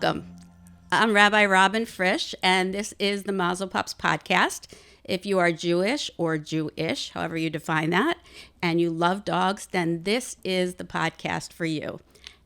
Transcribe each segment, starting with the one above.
Welcome. I'm Rabbi Robin Frisch, and this is the Mazel Pups podcast. If you are Jewish or Jewish, however you define that, and you love dogs, then this is the podcast for you.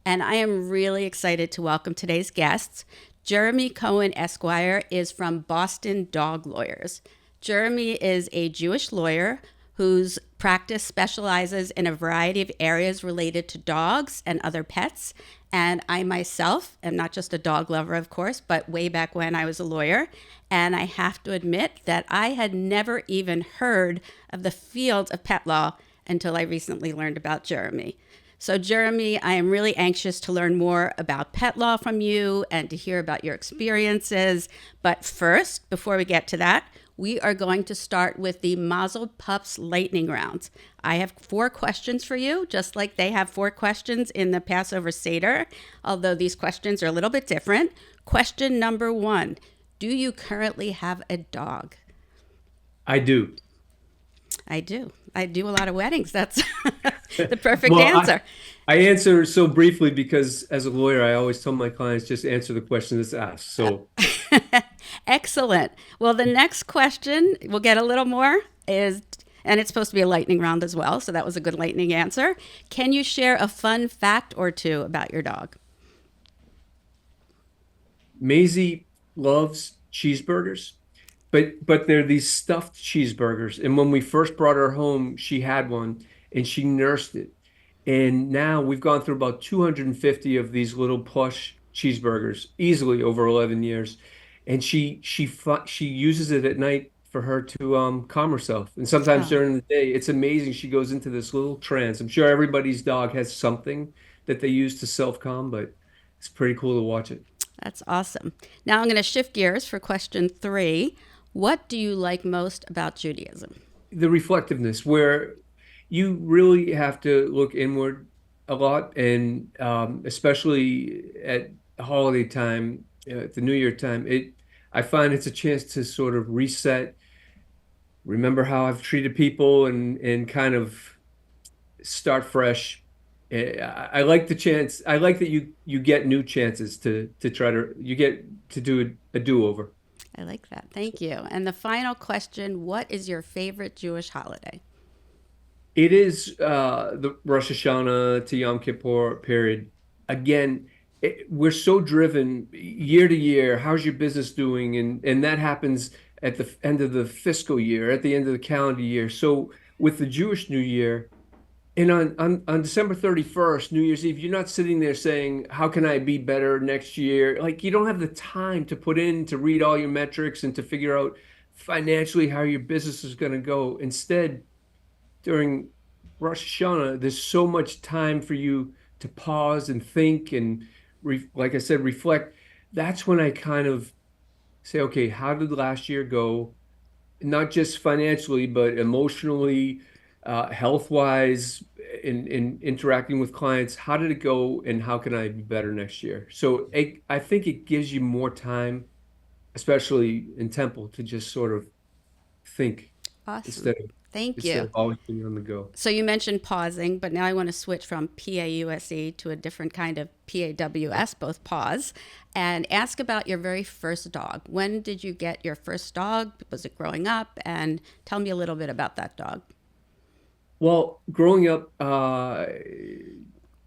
And I am really excited to welcome today's guests. Jeremy Cohen, Esquire, is from Boston Dog Lawyers. Jeremy is a Jewish lawyer whose practice specializes in a variety of areas related to dogs and other pets. And I myself am not just a dog lover, of course, but way back when I was a lawyer. And I have to admit that I had never even heard of the field of pet law until I recently learned about Jeremy. So Jeremy, I am really anxious to learn more about pet law from you and to hear about your experiences. But first, before we get to that, we are going to start with the Mazel Pups lightning round. I have 4 questions for you, just like they have 4 questions in the Passover Seder, although these questions are a little bit different. Question number 1, do you currently have a dog? I do. I do. I do a lot of weddings. That's the perfect answer. I answer so briefly because as a lawyer, I always tell my clients just answer the question that's asked. So excellent. Well, the next question, we'll get a little more, is, and it's supposed to be a lightning round as well, so that was a good lightning answer. Can you share a fun fact or 2 about your dog? Maisie loves cheeseburgers, but they're these stuffed cheeseburgers. And when we first brought her home, she had one and she nursed it. And now we've gone through about 250 of these little plush cheeseburgers easily over 11 years. And she uses it at night for her to calm herself. And sometimes Oh, during the day, it's amazing. She goes into this little trance. I'm sure everybody's dog has something that they use to self-calm, but it's pretty cool to watch it. that's awesome. Now I'm going to shift gears for question 3. What do you like most about Judaism? The reflectiveness, where you really have to look inward a lot, and especially at holiday time, at the New Year time, I find it's a chance to sort of reset, remember how I've treated people, and kind of start fresh. I like the chance. I like that you get new chances to try to you get to do a do-over. I like that. Thank you. And the final question, what is your favorite Jewish holiday? It is the Rosh Hashanah to Yom Kippur period. Again, we're so driven year to year. How's your business doing? And that happens at the end of the fiscal year, at the end of the calendar year. So with the Jewish New Year, and on December 31st, New Year's Eve, you're not sitting there saying, how can I be better next year? Like, you don't have the time to put in to read all your metrics and to figure out financially how your business is going to go. Instead, during Rosh Hashanah, there's so much time for you to pause and think and, like I said, reflect. That's when I kind of say, okay, how did last year go? Not just financially, but emotionally, health-wise, in interacting with clients. How did it go, and how can I be better next year? So I think it gives you more time, especially in Temple, to just sort of think Awesome. instead of Thank instead you. of always being on the go. So you mentioned pausing, but now I want to switch from PAUSE to a different kind of PAWS, both pause, and ask about your very first dog. When did you get your first dog? Was it growing up? And tell me a little bit about that dog. Well, growing up,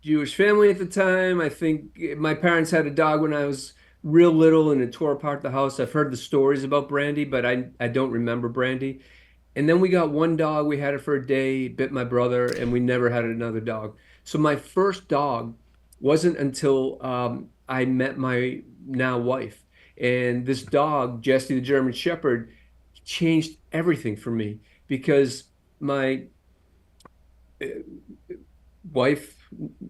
Jewish family at the time, I think my parents had a dog when I was real little and it tore apart the house. I've heard the stories about Brandy, but I don't remember Brandy. And then we got one dog. We had it for a day, bit my brother, and we never had another dog. So my first dog wasn't until I met my now wife. And this dog, Jesse the German Shepherd, changed everything for me because my uh, wife,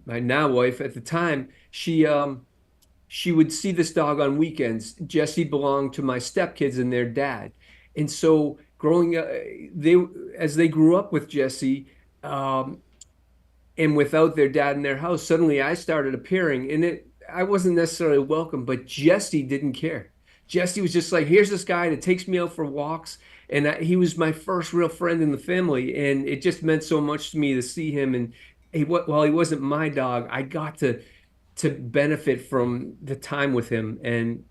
my now wife at the time, she would see this dog on weekends. Jesse belonged to my stepkids and their dad. And so growing up, they as they grew up with Jesse, um, and without their dad in their house, suddenly I started appearing, and it I wasn't necessarily welcome, but Jesse didn't care. Jesse was just like, here's this guy that takes me out for walks, and he was my first real friend in the family, and it just meant so much to me to see him. And while he wasn't my dog, I got to to benefit from the time with him. And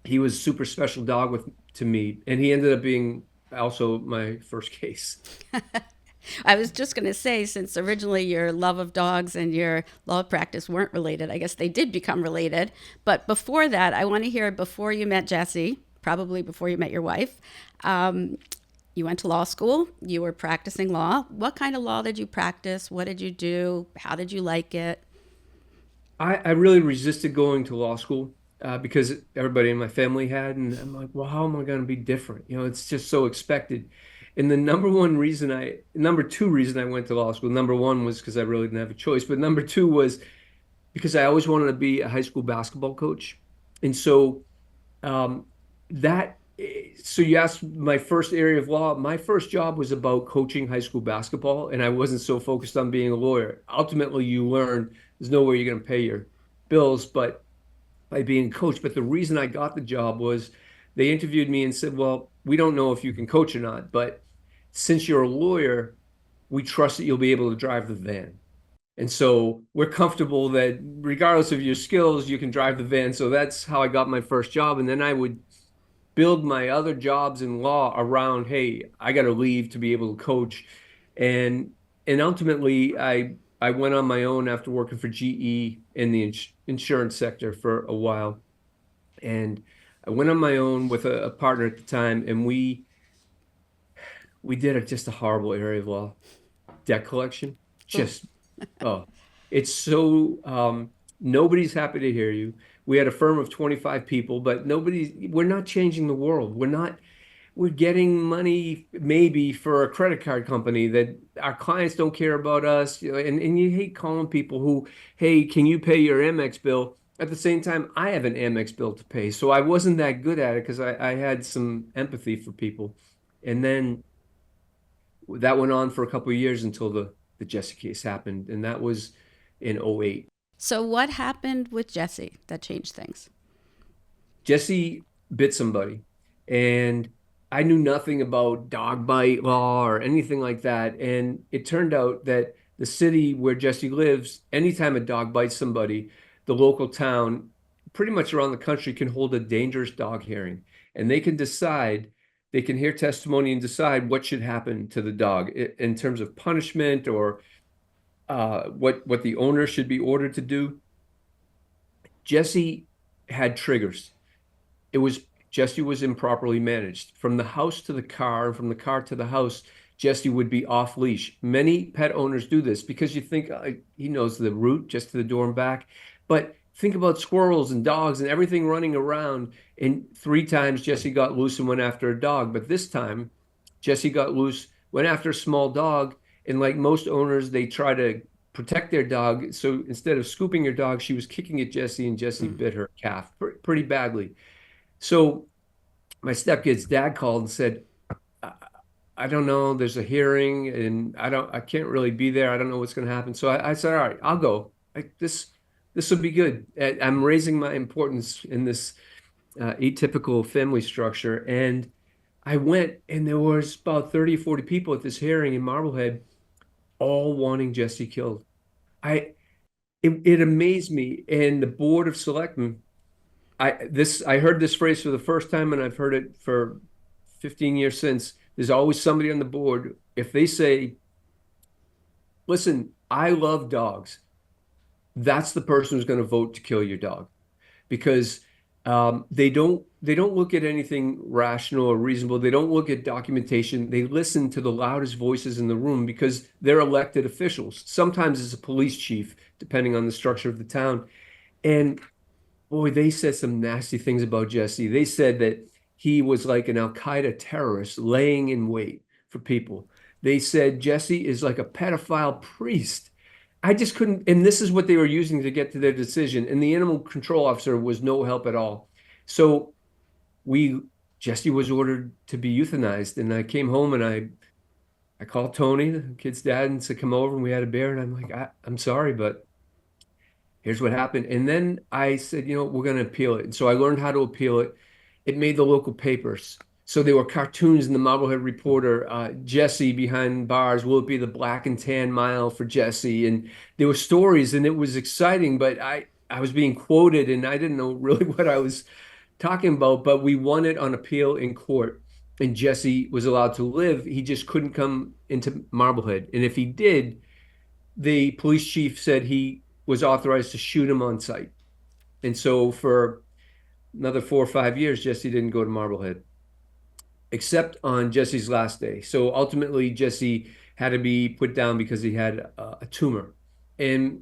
he was a super special dog with to me. And he ended up being also my first case. I was just going to say, since originally your love of dogs and your law of practice weren't related, I guess they did become related. But before that, I want to hear before you met Jesse, probably before you met your wife. Um, you went to law school, you were practicing law. What kind of law did you practice? What did you do? How did you like it? I really resisted going to law school because everybody in my family had, and I'm like, well, how am I going to be different? It's just so expected. And the number two reason I went to law school, number one was because I really didn't have a choice, but number two was because I always wanted to be a high school basketball coach. And so um, so you asked my first area of law. My first job was about coaching high school basketball, and I wasn't so focused on being a lawyer. Ultimately, you learn there's no way you're going to pay your bills, but by being coached. But the reason I got the job was they interviewed me and said, "Well, we don't know if you can coach or not, but since you're a lawyer, we trust that you'll be able to drive the van." And so we're comfortable that regardless of your skills, you can drive the van. So that's how I got my first job. And then I would build my other jobs in law around, hey, I got to leave to be able to coach. And ultimately I went on my own after working for GE in the insurance sector for a while. And I went on my own with a partner at the time, and we did just a horrible area of law, debt collection. Ooh. Just oh, it's so nobody's happy to hear you. We had a firm of 25 people, but we're not changing the world. We're getting money maybe for a credit card company that our clients don't care about us. And you hate calling people who, hey, can you pay your Amex bill? At the same time, I have an Amex bill to pay. So I wasn't that good at it because I had some empathy for people. And then that went on for a couple of years until the Jesse case happened, and that was in '08. So, what happened with Jesse that changed things? Jesse bit somebody, and I knew nothing about dog bite law or anything like that. And it turned out that the city where Jesse lives, anytime a dog bites somebody, the local town, pretty much around the country, can hold a dangerous dog hearing, and they can hear testimony and decide what should happen to the dog in terms of punishment or what the owner should be ordered to do. Jesse had triggers. It was Jesse was improperly managed. From the house to the car, and from the car to the house, Jesse would be off leash. Many pet owners do this because you think he knows the route just to the door and back. But think about squirrels and dogs and everything running around. And three times Jesse got loose and went after a dog. But this time, Jesse got loose, went after a small dog. And like most owners, they try to protect their dog. So instead of scooping her dog, she was kicking at Jesse, and Jesse Mm. bit her calf pretty badly. So my stepkid's dad called and said, I, I don't know, there's a hearing and I can't really be there. I don't know what's going to happen. So I said, all right, I'll go. This will be good. I'm raising my importance in this atypical family structure. And I went, and there was about 30 or 40 people at this hearing in Marblehead, all wanting Jesse killed. I, it amazed me. And the board of selectmen, I heard this phrase for the first time, and I've heard it for 15 years since. There's always somebody on the board. If they say, listen, I love dogs, that's the person who's going to vote to kill your dog because they don't look at anything rational or reasonable. They don't look at documentation. They listen to the loudest voices in the room because they're elected officials. Sometimes it's a police chief, depending on the structure of the town. And boy, they said some nasty things about Jesse. They said that he was like an Al Qaeda terrorist laying in wait for people. They said Jesse is like a pedophile priest. I just couldn't, and this is what they were using to get to their decision. And the animal control officer was no help at all. So we, Jesse was ordered to be euthanized. And I came home and I called Tony, the kid's dad, and said, come over, and we had a bear. And I'm like, I'm sorry, but here's what happened. And then I said, we're going to appeal it. And so I learned how to appeal it. It made the local papers. So there were cartoons in the Marblehead Reporter, Jesse behind bars, will it be the black and tan mile for Jesse? And there were stories, and it was exciting, but I was being quoted and I didn't know really what I was talking about, but we won it on appeal in court. And Jesse was allowed to live. He just couldn't come into Marblehead. And if he did, the police chief said he was authorized to shoot him on sight. And so for another 4 or 5 years, Jesse didn't go to Marblehead except on Jesse's last day. So ultimately, Jesse had to be put down because he had a tumor. And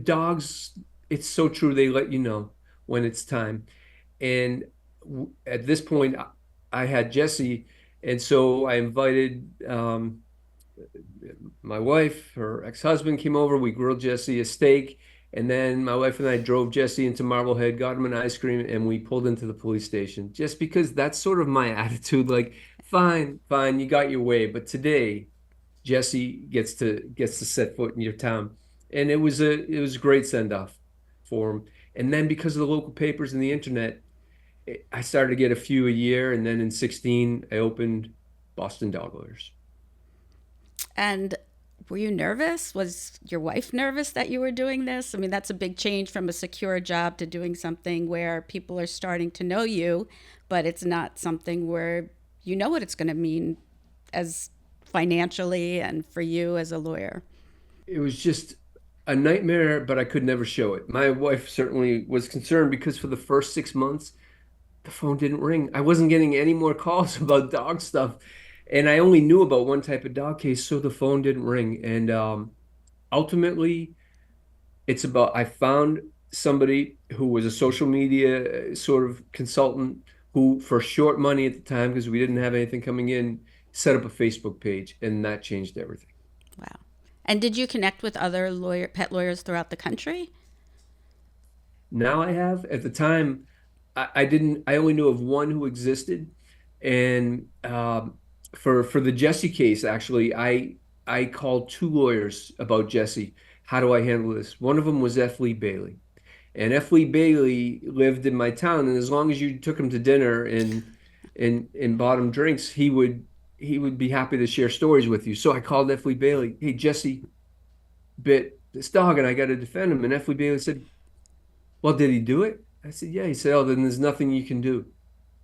dogs, it's so true. They let you know when it's time. And at this point, I had Jesse, and so I invited my wife, her ex-husband came over. We grilled Jesse a steak, and then my wife and I drove Jesse into Marblehead, got him an ice cream, and we pulled into the police station. Just because that's sort of my attitude. Like, fine, fine, you got your way, but today Jesse gets to set foot in your town, and it was a great send off for him. And then because of the local papers and the internet, I started to get a few a year, and then in 16 I opened Boston Dog Lawyers. And were you nervous? Was your wife nervous that you were doing this? I mean, that's a big change from a secure job to doing something where people are starting to know you, but it's not something where you know what it's going to mean as financially and for you as a lawyer. It was just a nightmare, but I could never show it. My wife certainly was concerned because for the first 6 months, the phone didn't ring. I wasn't getting any more calls about dog stuff. And I only knew about one type of dog case, so the phone didn't ring. And ultimately, I found somebody who was a social media sort of consultant who, for short money at the time, because we didn't have anything coming in, set up a Facebook page, and that changed everything. Wow. And did you connect with other pet lawyers throughout the country? Now I have. At the time, I didn't. I only knew of one who existed, and for the Jesse case, actually, I called two lawyers about Jesse. How do I handle this? One of them was F. Lee Bailey, and F. Lee Bailey lived in my town, and as long as you took him to dinner and bought him drinks, he would be happy to share stories with you. So I called F. Lee Bailey. Hey, Jesse bit this dog, and I got to defend him. And F. Lee Bailey said, well, did he do it? I said, yeah. He said, oh, then there's nothing you can do.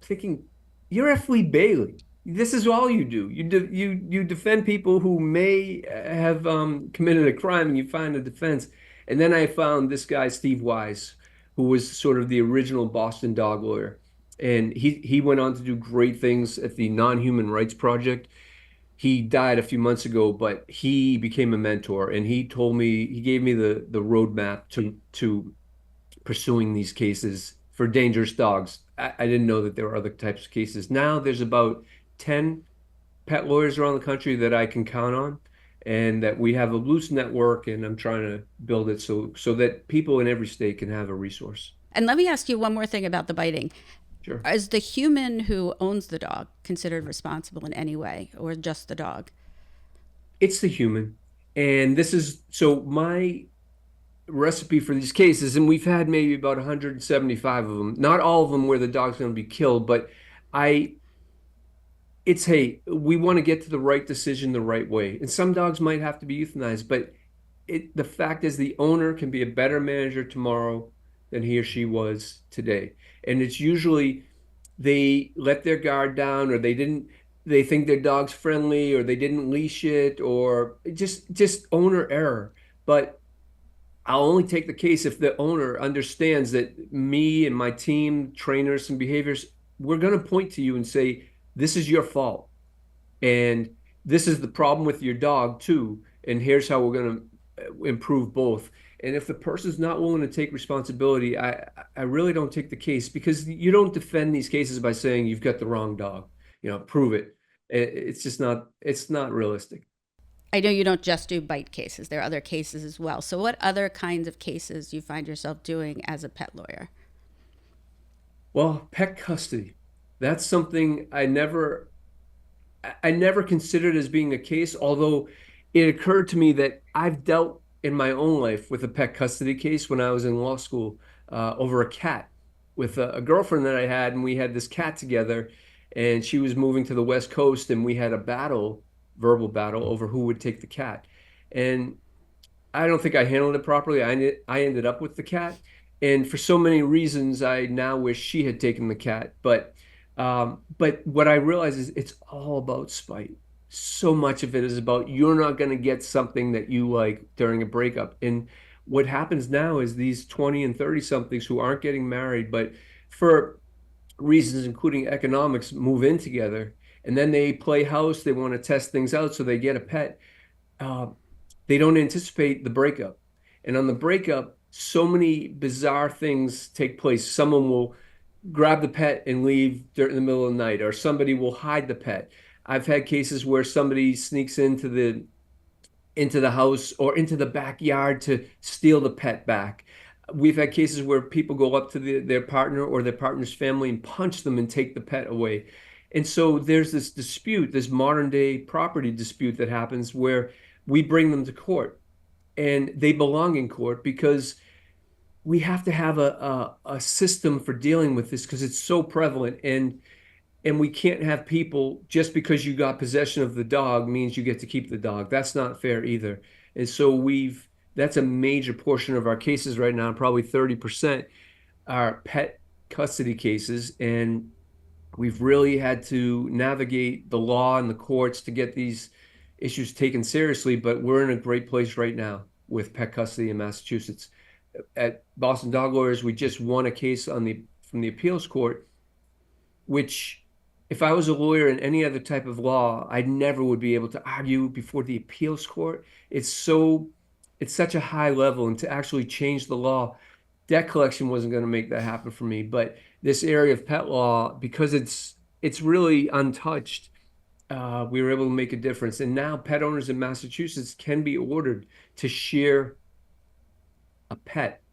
Thinking, you're F. Lee Bailey. This is all you do. You defend people who may have committed a crime, and you find a defense. And then I found this guy, Steve Wise, who was sort of the original Boston dog lawyer. And he went on to do great things at the Non-Human Rights Project. He died a few months ago, but he became a mentor, and he gave me the roadmap to pursuing these cases for dangerous dogs. I didn't know that there were other types of cases. Now there's about 10 pet lawyers around the country that I can count on, and that we have a loose network, and I'm trying to build it so that people in every state can have a resource. And let me ask you one more thing about the biting. Sure. Is the human who owns the dog considered responsible in any way, or just the dog? It's the human. And this is so my recipe for these cases, and we've had maybe about 175 of them. Not all of them where the dog's going to be killed, but I it's hey, we want to get to the right decision the right way. And some dogs might have to be euthanized, but the fact is the owner can be a better manager tomorrow than he or she was today. And it's usually they let their guard down, or they think their dog's friendly, or they didn't leash it, or just owner error. But I'll only take the case if the owner understands that me and my team, trainers and behaviors, we're going to point to you and say, this is your fault. And this is the problem with your dog too. And here's how we're going to improve both. And if the person's not willing to take responsibility, I really don't take the case, because you don't defend these cases by saying you've got the wrong dog. Prove it. It's not realistic. I know you don't just do bite cases. There are other cases as well. So what other kinds of cases do you find yourself doing as a pet lawyer? Well, pet custody. That's something I never considered as being a case, although it occurred to me that I've dealt in my own life with a pet custody case when I was in law school over a cat with a girlfriend that I had, and we had this cat together, and she was moving to the West Coast, and we had a verbal battle over who would take the cat. And I don't think I handled it properly. I ended up with the cat, And for so many reasons, I now wish she had taken the cat. But what I realize is it's all about spite. So much of it is about you're not going to get something that you like during a breakup. And what happens now is these 20 and 30 somethings who aren't getting married, but for reasons, including economics, move in together. And then they play house. They want to test things out. So they get a pet. uh, they don't anticipate the breakup. And on the breakup, so many bizarre things take place. Someone will grab the pet and leave in the middle of the night, or somebody will hide the pet. I've had cases where somebody sneaks into the house or into the backyard to steal the pet back. We've had cases where people go up to their partner or their partner's family and punch them and take the pet away. And so there's this dispute, this modern day property dispute that happens where we bring them to court and they belong in court because we have to have a system for dealing with this because it's so prevalent. And we can't have people just because you got possession of the dog means you get to keep the dog. That's not fair either. And so that's a major portion of our cases right now, probably 30% are pet custody cases. And we've really had to navigate the law and the courts to get these issues taken seriously, but we're in a great place right now with pet custody in Massachusetts. At Boston Dog Lawyers, we just won a case from the appeals court, which if I was a lawyer in any other type of law, I never would be able to argue before the appeals court. It's such a high level, and to actually change the law, debt collection wasn't going to make that happen for me. But this area of pet law, because it's really untouched, we were able to make a difference. And now pet owners in Massachusetts can be ordered to share a pet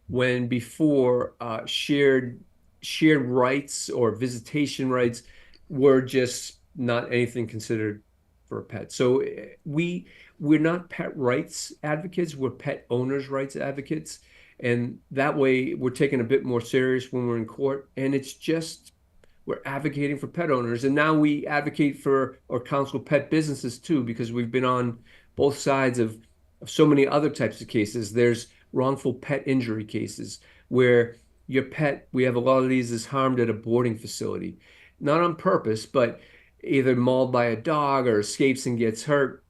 when before shared rights or visitation rights were just not anything considered for a pet. So we're not pet rights advocates, we're pet owners' rights advocates. And that way we're taken a bit more serious when we're in court. And it's just we're advocating for pet owners. And now we advocate for or counsel pet businesses too, because we've been on both sides of so many other types of cases. There's wrongful pet injury cases where your pet, we have a lot of these, is harmed at a boarding facility, not on purpose, but either mauled by a dog or escapes and gets hurt.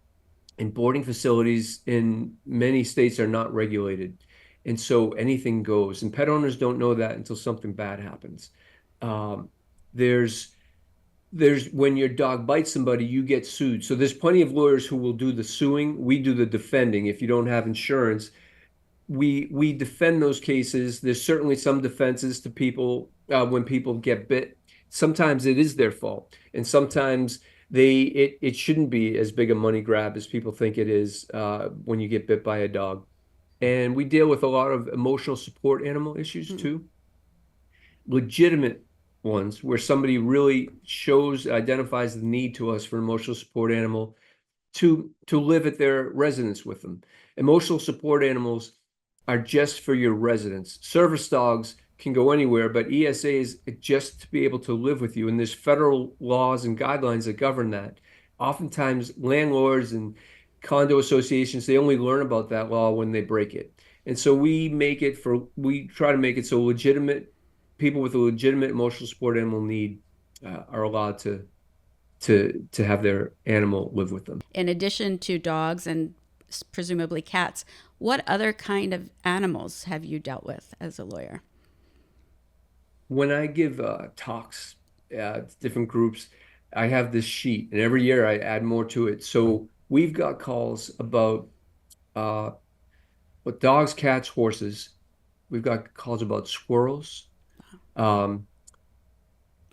And boarding facilities in many states are not regulated. And so anything goes. And pet owners don't know that until something bad happens. Um, there's when your dog bites somebody, you get sued. So there's plenty of lawyers who will do the suing. We do the defending. If you don't have insurance, we defend those cases. There's certainly some defenses to people when people get bit. Sometimes it is their fault, and sometimes it shouldn't be as big a money grab as people think it is when you get bit by a dog. And we deal with a lot of emotional support animal issues Hmm. too, legitimate ones where somebody really identifies the need to us for an emotional support animal to live at their residence with them. Emotional support animals are just for your residence. Service dogs can go anywhere, but ESAs just to be able to live with you. And there's federal laws and guidelines that govern that. Oftentimes, landlords and condo associations, they only learn about that law when they break it. And so we try to make it so legitimate people with a legitimate emotional support animal need are allowed to have their animal live with them. In addition to dogs and presumably cats, what other kind of animals have you dealt with as a lawyer? When I give talks to different groups, I have this sheet, and every year I add more to it. So we've got calls about uh, with dogs, cats, horses. We've got calls about squirrels, um,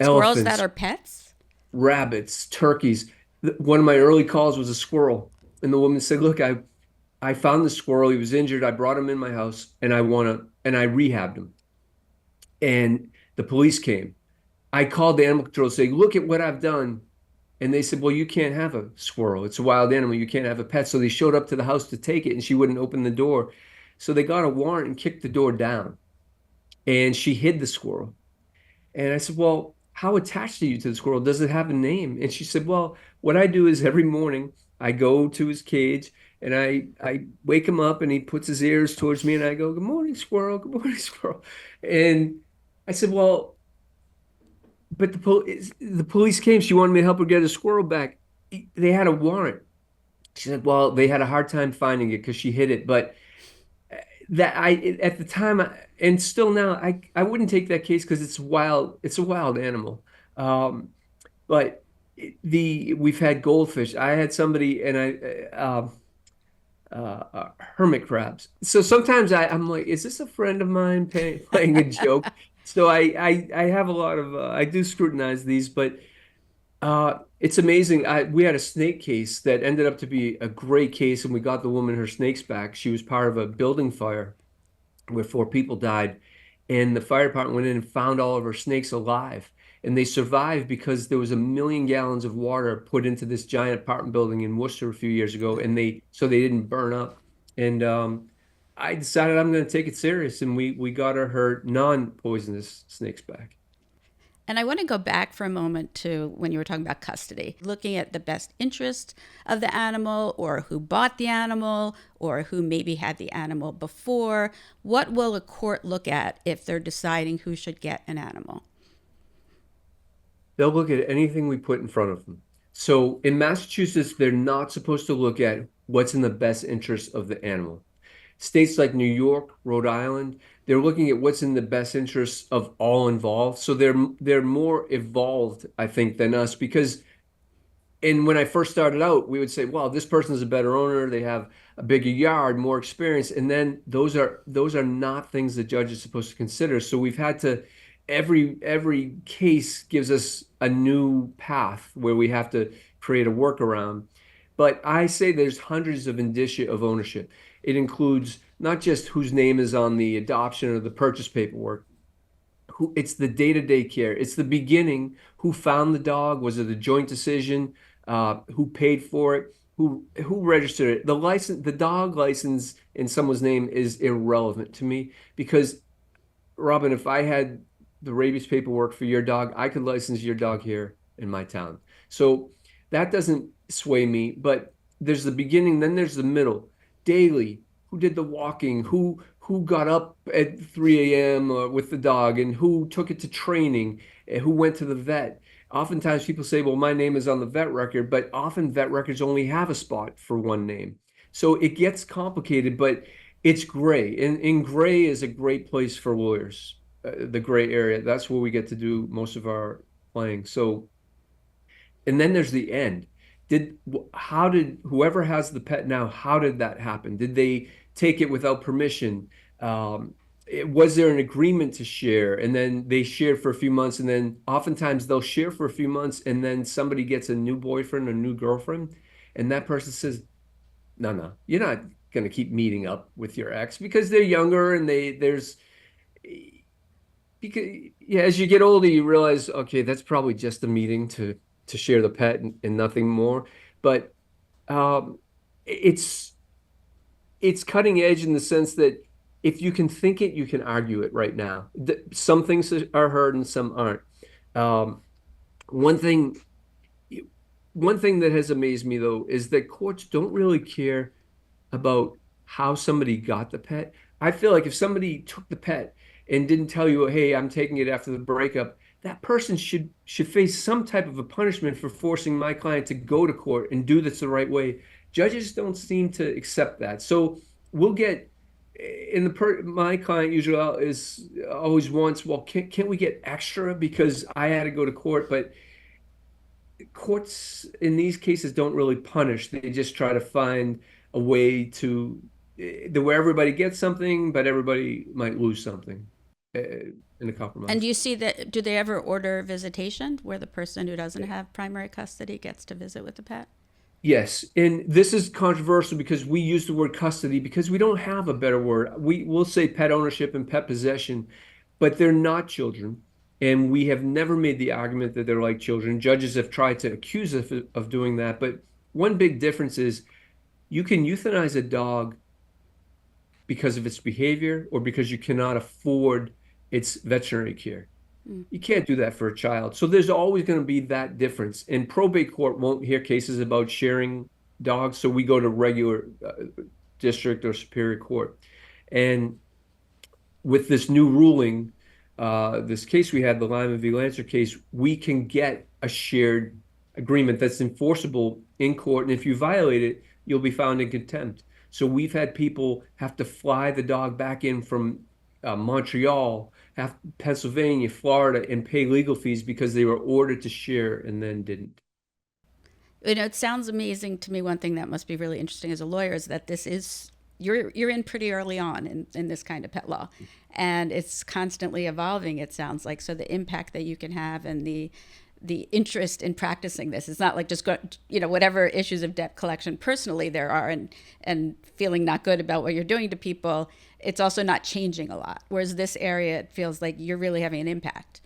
Squirrels that elephants, are pets? rabbits, turkeys. One of my early calls was a squirrel, and the woman said, "Look, I found the squirrel. He was injured. I brought him in my house, and I rehabbed him." And the police came. I called the animal control saying, "Look at what I've done." And they said, "Well, you can't have a squirrel. It's a wild animal. You can't have a pet." So they showed up to the house to take it, and she wouldn't open the door. So they got a warrant and kicked the door down. And she hid the squirrel. And I said, "Well, how attached are you to the squirrel? Does it have a name?" And she said, "Well, what I do is every morning I go to his cage And I wake him up and he puts his ears towards me and I go, "Good morning, squirrel. Good morning, squirrel." And I said, "Well, but the police came. She wanted me to help her get a squirrel back. They had a warrant." She said, "Well, they had a hard time finding it because she hid it, but that I at the time and still now I wouldn't take that case because it's wild. It's a wild animal." But the we've had goldfish. I had somebody and hermit crabs. So sometimes I'm like, is this a friend of mine playing a joke? So I have a lot of I do scrutinize these, but it's amazing. We had a snake case that ended up to be a great case, and we got the woman her snakes back. She was part of a building fire where four people died, and the fire department went in and found all of her snakes alive. And they survived because there was 1 million gallons of water put into this giant apartment building in Worcester a few years ago, and they didn't burn up. And I decided I'm going to take it serious, and we got her non-poisonous snakes back. And I want to go back for a moment to when you were talking about custody, looking at the best interest of the animal or who bought the animal or who maybe had the animal before. What will a court look at if they're deciding who should get an animal? They'll look at anything we put in front of them. So in Massachusetts, they're not supposed to look at what's in the best interest of the animal. States like New York, Rhode Island, they're looking at what's in the best interest of all involved. So they're more evolved, I think, than us because and when I first started out, we would say, well, this person's a better owner, they have a bigger yard, more experience. And then those are not things the judge is supposed to consider. So we've had to every case gives us a new path where we have to create a workaround. But I say there's hundreds of indicia of ownership. It includes not just whose name is on the adoption or the purchase paperwork, who it's the day-to-day care. It's the beginning. Who found the dog? Was it a joint decision? Who paid for it? Who registered it? The dog license in someone's name is irrelevant to me because Robin, if I had the rabies paperwork for your dog, I could license your dog here in my town. So that doesn't sway me, but there's the beginning, then there's the middle. Daily, who did the walking, who got up at 3 a.m. With the dog, and who took it to training, and who went to the vet. Oftentimes people say, well, my name is on the vet record, but often vet records only have a spot for one name. So it gets complicated, but it's gray. And gray is a great place for lawyers, the gray area. That's where we get to do most of our playing. So and then there's the end. How did whoever has the pet now, how did that happen? Did they take it without permission? Was there an agreement to share? And then they shared for a few months, and then oftentimes they'll share for a few months, and then somebody gets a new boyfriend or new girlfriend, and that person says, "No, no, you're not going to keep meeting up with your ex because they're younger and there's because yeah, as you get older, you realize, okay, that's probably just a meeting to share the pet and nothing more. But um, it's it's cutting edge in the sense that if you can think it, you can argue it right now. Some things are heard and some aren't. Um, one thing one thing that has amazed me though is that courts don't really care about how somebody got the pet. I feel like if somebody took the pet and didn't tell you, "Hey, I'm taking it after the breakup," that person should face some type of a punishment for forcing my client to go to court and do this the right way. Judges don't seem to accept that. So we'll get in my client usually is always wants, well, can't we get extra because I had to go to court? But courts in these cases don't really punish. They just try to find a way to the where everybody gets something, but everybody might lose something uh, in a And do compromise. you see that? Do they ever order visitation where the person who doesn't have primary custody gets to visit with the pet? Yes, and this is controversial because we use the word custody because we don't have a better word. We will say pet ownership and pet possession, but they're not children. And we have never made the argument that they're like children. Judges have tried to accuse us of doing that. But one big difference is you can euthanize a dog because of its behavior or because you cannot afford its veterinary care. Mm. You can't do that for a child. So there's always going to be that difference. And probate court won't hear cases about sharing. dogs, so we go to regular district or superior court. And with this new ruling, this case we had, the Lyman v. Lancer case, we can get a shared agreement that's enforceable in court. And if you violate it, you'll be found in contempt. So we've had people have to fly the dog back in from Montreal, Pennsylvania, Florida, and pay legal fees because they were ordered to share and then didn't. It sounds amazing to me. One thing that must be really interesting as a lawyer is that this is you're in pretty early on in this kind of pet law, and it's constantly evolving. It sounds like, so the impact that you can have and the interest in practicing this. It's not like just go, whatever issues of debt collection personally there are, and feeling not good about what you're doing to people. It's also not changing a lot. Whereas this area, it feels like you're really having an impact.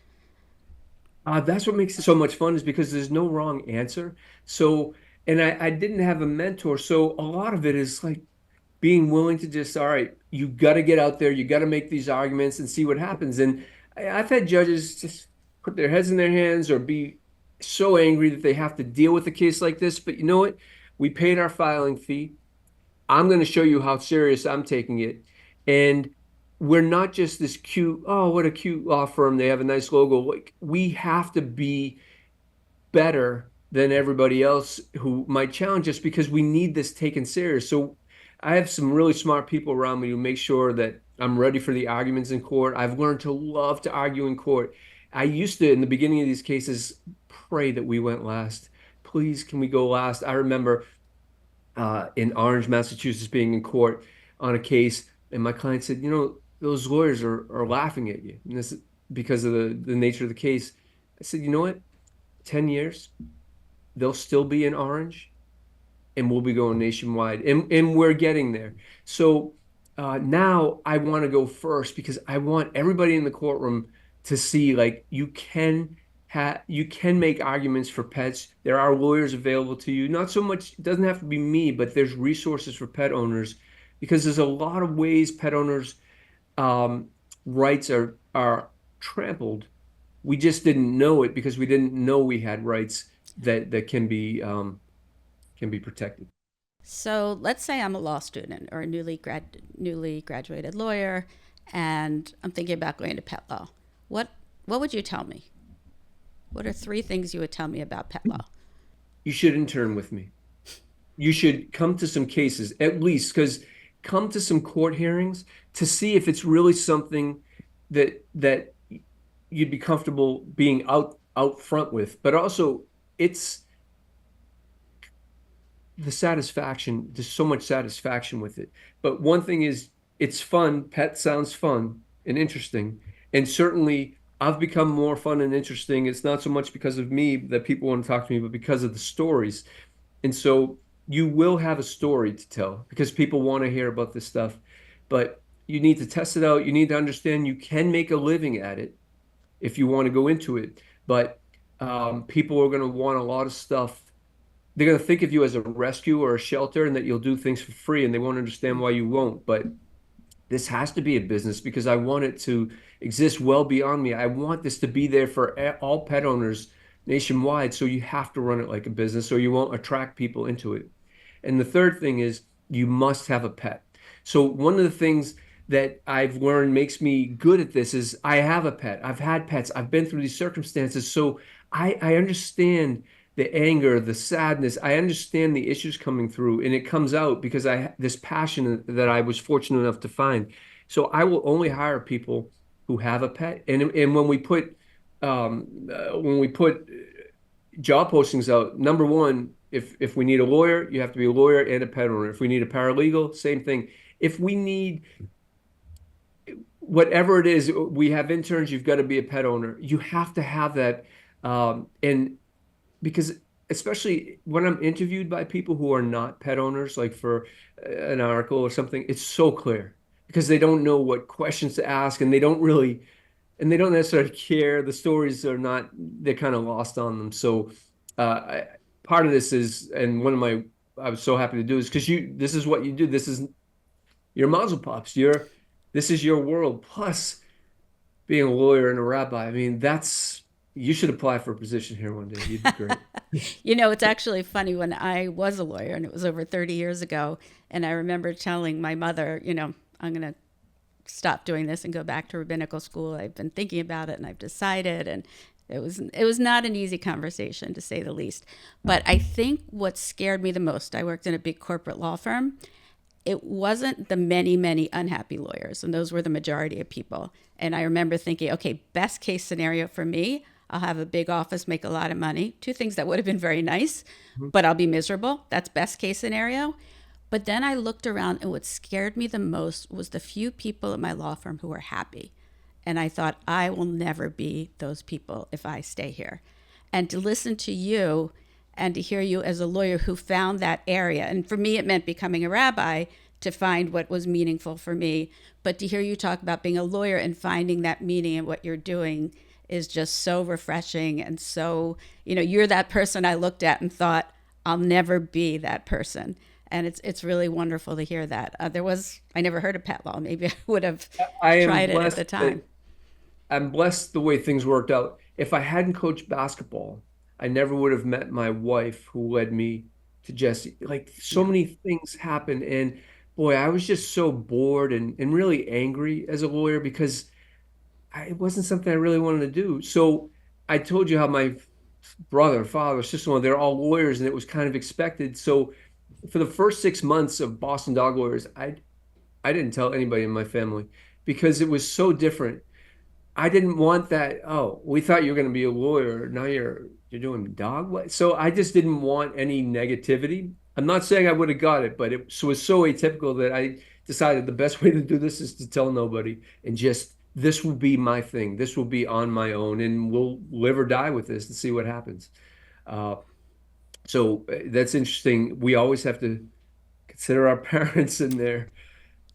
That's what makes it so much fun is because there's no wrong answer. So, and I didn't have a mentor. So a lot of it is like being willing to just, all right, you got to get out there, you got to make these arguments and see what happens. And I've had judges just put their heads in their hands or be so angry that they have to deal with a case like this. But you know what? We paid our filing fee. I'm going to show you how serious I'm taking it. And we're not just this cute, oh, what a cute law firm. They have a nice logo. Like we have to be better than everybody else who might challenge us because we need this taken serious. So I have some really smart people around me who make sure that I'm ready for the arguments in court. I've learned to love to argue in court. I used to, in the beginning of these cases, pray that we went last. Please, can we go last? I remember in Orange, Massachusetts, being in court on a case, and my client said, those lawyers are laughing at you. And this is because of the nature of the case. I said, you know what? 10 years, they'll still be in Orange and we'll be going nationwide. And we're getting there. So now I want to go first because I want everybody in the courtroom to see like you can make arguments for pets. There are lawyers available to you. Not so much, it doesn't have to be me, but there's resources for pet owners because there's a lot of ways pet owners rights are trampled. We just didn't know it because we didn't know we had rights that can be protected. So let's say I'm a law student or a newly graduated lawyer, and I'm thinking about going to pet law. What would you tell me? What are three things you would tell me about pet law? You should intern with me. You should come to some cases at least because come to some court hearings to see if it's really something that you'd be comfortable being out front with. But also it's the satisfaction, there's so much satisfaction with it. But one thing is it's fun. Pet sounds fun and interesting. And certainly I've become more fun and interesting. It's not so much because of me that people want to talk to me, but because of the stories. And so you will have a story to tell because people want to hear about this stuff. But you need to test it out. You need to understand you can make a living at it if you want to go into it. But people are going to want a lot of stuff. They're going to think of you as a rescue or a shelter and that you'll do things for free and they won't understand why you won't. But this has to be a business because I want it to exist well beyond me. I want this to be there for all pet owners nationwide. So you have to run it like a business or you won't attract people into it. And the third thing is you must have a pet. So one of the things that I've learned makes me good at this is I have a pet. I've had pets. I've been through these circumstances. So I understand the anger, the sadness. I understand the issues coming through, and it comes out because I this passion that I was fortunate enough to find. So I will only hire people who have a pet. And when we put job postings out, number one, if we need a lawyer, you have to be a lawyer and a pet owner. If we need a paralegal, same thing. If we need whatever it is, we have interns, you've got to be a pet owner. You have to have that. And because especially when I'm interviewed by people who are not pet owners, like for an article or something, it's so clear because they don't know what questions to ask and they don't necessarily care. The stories are not, they're kind of lost on them. So part of this is, and I was so happy to do is because this is what you do. This is your Mazel Pops. This is your world. Plus being a lawyer and a rabbi. I mean, You should apply for a position here one day. You'd be great. It's actually funny when I was a lawyer, and it was over 30 years ago. And I remember telling my mother, I'm going to stop doing this and go back to rabbinical school. I've been thinking about it and I've decided. And it was not an easy conversation, to say the least. But I think what scared me the most, I worked in a big corporate law firm. It wasn't the many, many unhappy lawyers, and those were the majority of people. And I remember thinking, okay, best case scenario for me, I'll have a big office, make a lot of money. Two things that would have been very nice, but I'll be miserable. That's best case scenario. But then I looked around, and what scared me the most was the few people at my law firm who were happy. And I thought, I will never be those people if I stay here. And to listen to you and to hear you as a lawyer who found that area. And for me, it meant becoming a rabbi to find what was meaningful for me. But to hear you talk about being a lawyer and finding that meaning in what you're doing is just so refreshing. And so, you're that person I looked at and thought, I'll never be that person. And it's really wonderful to hear that. I never heard of pet law. Maybe I would have I am tried it at blessed the time. that I'm blessed the way things worked out. If I hadn't coached basketball, I never would have met my wife who led me to Jesse. Like so Yeah. many things happened. And boy, I was just so bored and really angry as a lawyer because it wasn't something I really wanted to do. So I told you how my brother, father, sister-in-law, they're all lawyers and it was kind of expected. So for the first 6 months of Boston Dog Lawyers, I didn't tell anybody in my family because it was so different. I didn't want that. Oh, we thought you were going to be a lawyer. Now you're doing So I just didn't want any negativity. I'm not saying I would have got it, but was so atypical that I decided the best way to do this is to tell nobody and just this will be my thing. This will be on my own, and we'll live or die with this and see what happens. Uh, so that's interesting. We always have to consider our parents and their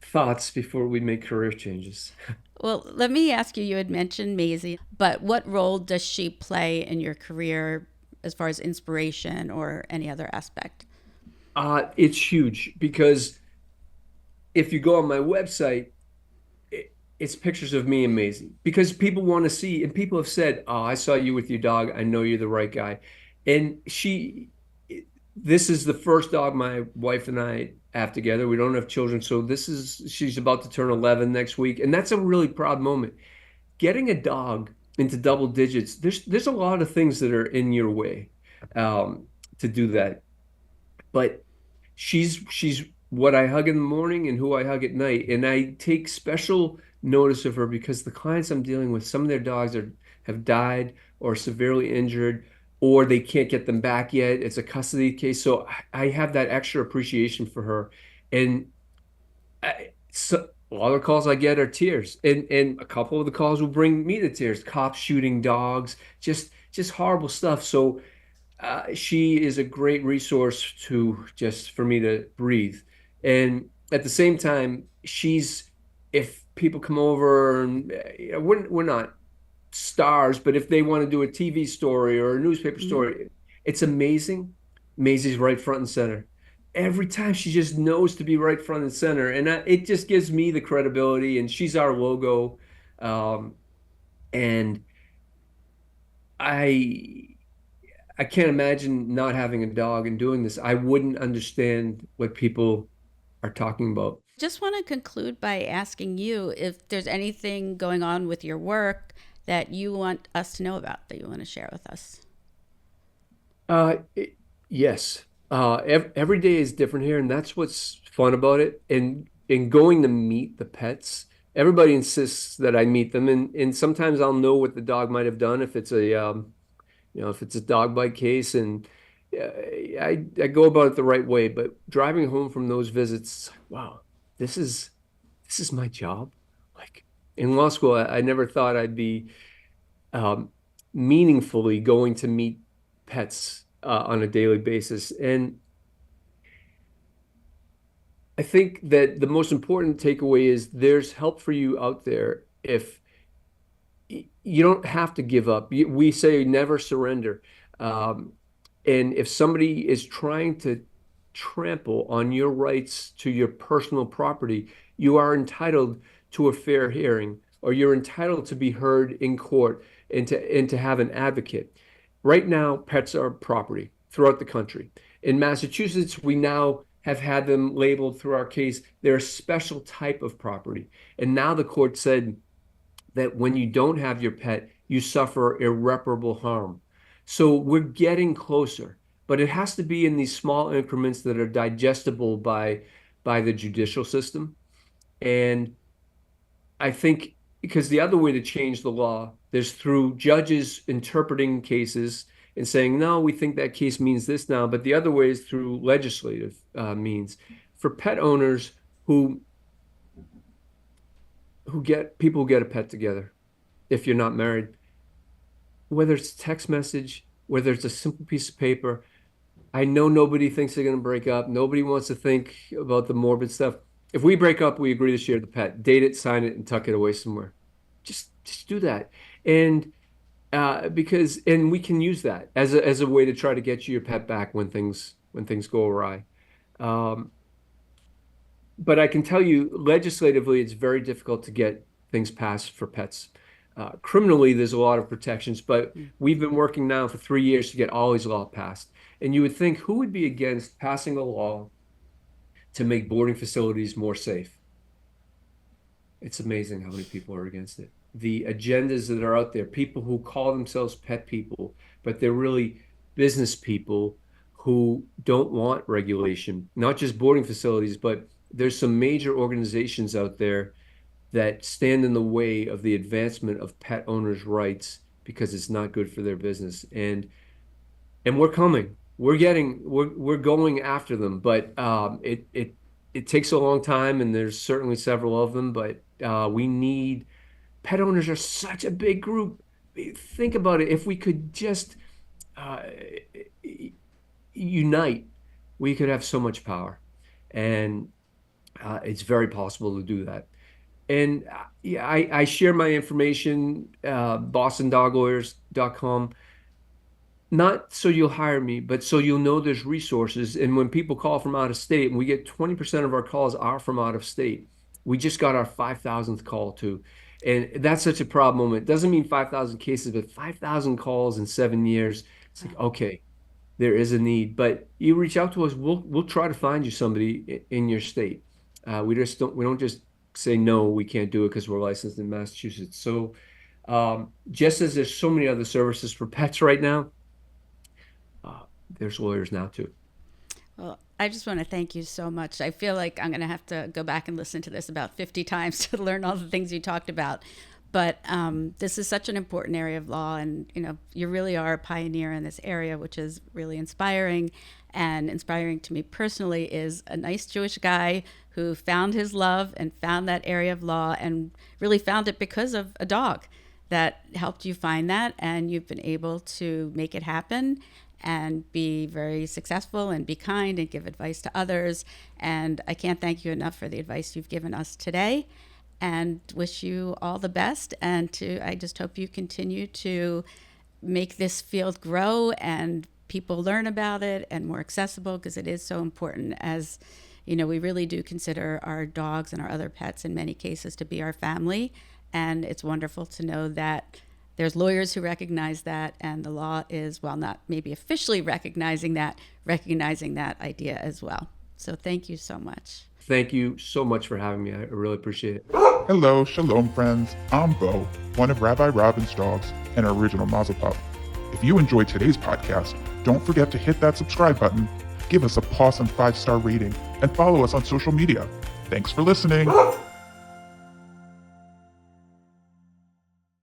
thoughts before we make career changes. Well, let me ask you, you had mentioned Maisie, but what role does she play in your career as far as inspiration or any other aspect? It's huge because if you go on my website, it's pictures of me and Maisie because people want to see, and people have said, "Oh, I saw you with your dog. I know you're the right guy." And this is the first dog my wife and I have together. We don't have children, so she's about to turn 11 next week, and that's a really proud moment. Getting a dog into double digits, there's a lot of things that are in your way to do that, but she's what I hug in the morning and who I hug at night. And I take special notice of her because the clients I'm dealing with, some of their dogs have died or severely injured, or they can't get them back yet. It's a custody case. So I have that extra appreciation for her. And so a lot of the calls I get are tears. And a couple of the calls will bring me to tears. Cops shooting dogs, just horrible stuff. So she is a great resource to just for me to breathe. And at the same time, if people come over and we're not stars, but if they want to do a TV story or a newspaper Mhm. story, it's amazing. Maisie's right front and center. Every time she just knows to be right front and center. And it just gives me the credibility. And she's our logo. Um, and I I can't imagine not having a dog and doing this. I wouldn't understand what people are talking about. Just want to conclude by asking you if there's anything going on with your work that you want us to know about, that you want to share with us. Uh, it- yes. Every day is different here, and that's what's fun about it. And going to meet the pets, everybody insists that I meet them, and sometimes I'll know what the dog might have done if it's if it's a dog bite case, and I go about it the right way. But driving home from those visits, wow, this is this is my job. Like in law school, I never thought I'd be um, meaningfully going to meet pets on a daily basis. And I think that the most important takeaway is there's help for you out there if you don't have to give up. We say never surrender. Um, and if somebody is trying to trample on your rights to your personal property, you are entitled to a fair hearing, or you're entitled to be heard in court. and to have an advocate. Right now, pets are property throughout the country. In Massachusetts, we now have had them labeled through our case. They're a special type of property. And now the court said that when you don't have your pet, you suffer irreparable harm. So we're getting closer, but it has to be in these small increments that are digestible by the judicial system. And I think because the other way to change the law, there's through judges interpreting cases and saying, no, we think that case means this now. But the other way is through legislative means for pet owners who get people who get a pet together, if you're not married, whether it's a text message, whether it's a simple piece of paper. I know nobody thinks they're going to break up. Nobody wants to think about the morbid stuff. If we break up, we agree to share the pet, date it, sign it, and tuck it away somewhere. Just do that. And and we can use that as a way to try to get you your pet back when things go awry. But I can tell you, legislatively, it's very difficult to get things passed for pets. Criminally, there's a lot of protections, but we've been working now for 3 years to get all these laws passed. And you would think, who would be against passing a law to make boarding facilities more safe? It's amazing how many people are against it. The agendas that are out there, people who call themselves pet people, but they're really business people who don't want regulation, not just boarding facilities, but there's some major organizations out there that stand in the way of the advancement of pet owners' rights because it's not good for their business. And we're coming. We're going after them, but it takes a long time, and there's certainly several of them, but we need pet owners are such a big group. Think about it. If we could just unite, we could have so much power. And it's very possible to do that. And yeah, I share my information, bostondoglawyers.com, not so you'll hire me, but so you'll know there's resources. And when people call from out of state, and we get 20% of our calls are from out of state. We just got our 5,000th call too. And that's such a proud moment. It doesn't mean 5,000 cases, but 5,000 calls in 7 years. It's like, okay, there is a need. But you reach out to us, we'll try to find you somebody in your state. We don't just say, no, we can't do it because we're licensed in Massachusetts. So just as there's so many other services for pets right now, there's lawyers now too. Well, I just want to thank you so much. I feel like I'm going to have to go back and listen to this about 50 times to learn all the things you talked about. But this is such an important area of law, and you really are a pioneer in this area, which is really inspiring. And inspiring to me personally is a nice Jewish guy who found his love and found that area of law, and really found it because of a dog that helped you find that, and you've been able to make it happen and be very successful and be kind and give advice to others. And I can't thank you enough for the advice you've given us today, and wish you all the best. And I just hope you continue to make this field grow and people learn about it and more accessible, because it is so important. As we really do consider our dogs and our other pets in many cases to be our family. And it's wonderful to know that there's lawyers who recognize that, and the law is, while not maybe officially recognizing that idea as well. So thank you so much. Thank you so much for having me. I really appreciate it. Hello, shalom friends. I'm Bo, one of Rabbi Robin's dogs and our original Mazel Pup. If you enjoyed today's podcast, don't forget to hit that subscribe button, give us a pause and 5-star rating, and follow us on social media. Thanks for listening.